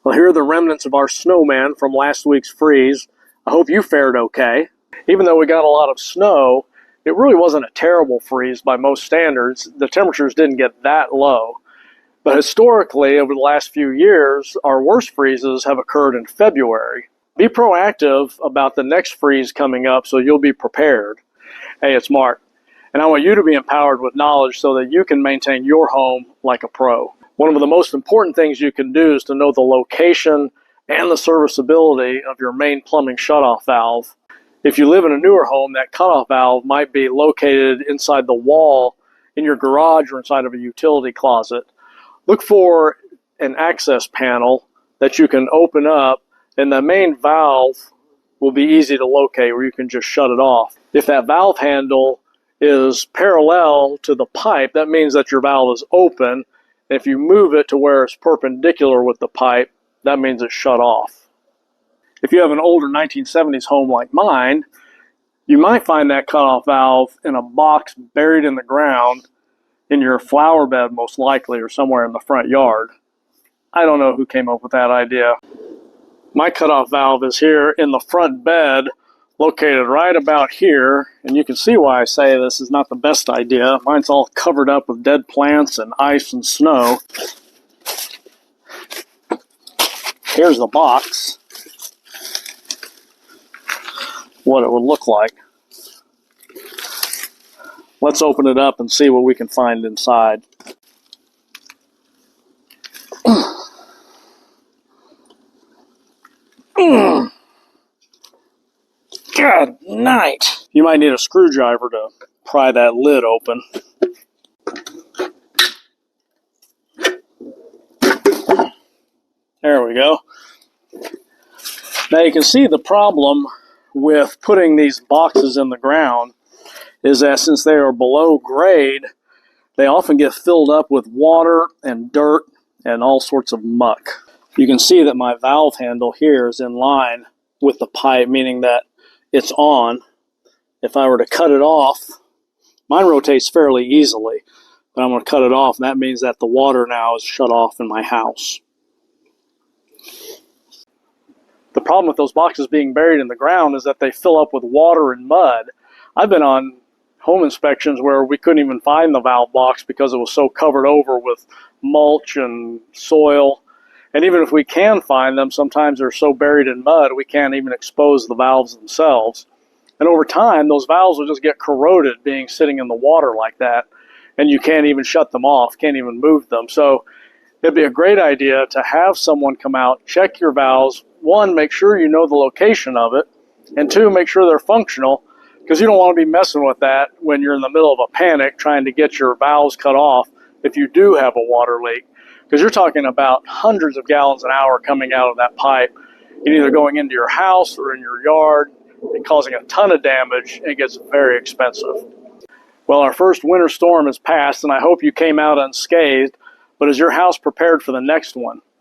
Well, here are the remnants of our snowman from last week's freeze. I hope you fared okay. Even though we got a lot of snow, it really wasn't a terrible freeze by most standards. The temperatures didn't get that low. But historically, over the last few years, our worst freezes have occurred in February. Be proactive about the next freeze coming up so you'll be prepared. Hey, it's Mark, and I want you to be empowered with knowledge so that you can maintain your home like a pro. One of the most important things you can do is to know the location and the serviceability of your main plumbing shutoff valve. If you live in a newer home, that cutoff valve might be located inside the wall in your garage or inside of a utility closet. Look for an access panel that you can open up, and the main valve will be easy to locate where you can just shut it off. If that valve handle is parallel to the pipe, that means that your valve is open. If you move it to where it's perpendicular with the pipe, that means it's shut off. If you have an older 1970s home like mine, you might find that cutoff valve in a box buried in the ground in your flower bed, most likely, or somewhere in the front yard. I don't know who came up with that idea. My cutoff valve is here in the front bed, located right about here, and you can see why I say this is not the best idea. Mine's all covered up with dead plants and ice and snow. Here's the box, what it would look like. Let's open it up and see what we can find inside. Good night. You might need a screwdriver to pry that lid open. There we go. Now you can see the problem with putting these boxes in the ground is that since they are below grade, they often get filled up with water and dirt and all sorts of muck. You can see that my valve handle here is in line with the pipe, meaning that it's on. If I were to cut it off, mine rotates fairly easily, but I'm going to cut it off, and that means that the water now is shut off in my house. The problem with those boxes being buried in the ground is that they fill up with water and mud. I've been on home inspections where we couldn't even find the valve box because it was so covered over with mulch and soil. And even if we can find them, sometimes they're so buried in mud we can't even expose the valves themselves. And over time, those valves will just get corroded being sitting in the water like that, and you can't even shut them off, can't even move them. So it'd be a great idea to have someone come out, check your valves. One, make sure you know the location of it, and two, make sure they're functional, because you don't want to be messing with that when you're in the middle of a panic trying to get your valves cut off if you do have a water leak. Because you're talking about hundreds of gallons an hour coming out of that pipe, and either going into your house or in your yard and causing a ton of damage, and it gets very expensive. Well, our first winter storm has passed, and I hope you came out unscathed, but is your house prepared for the next one?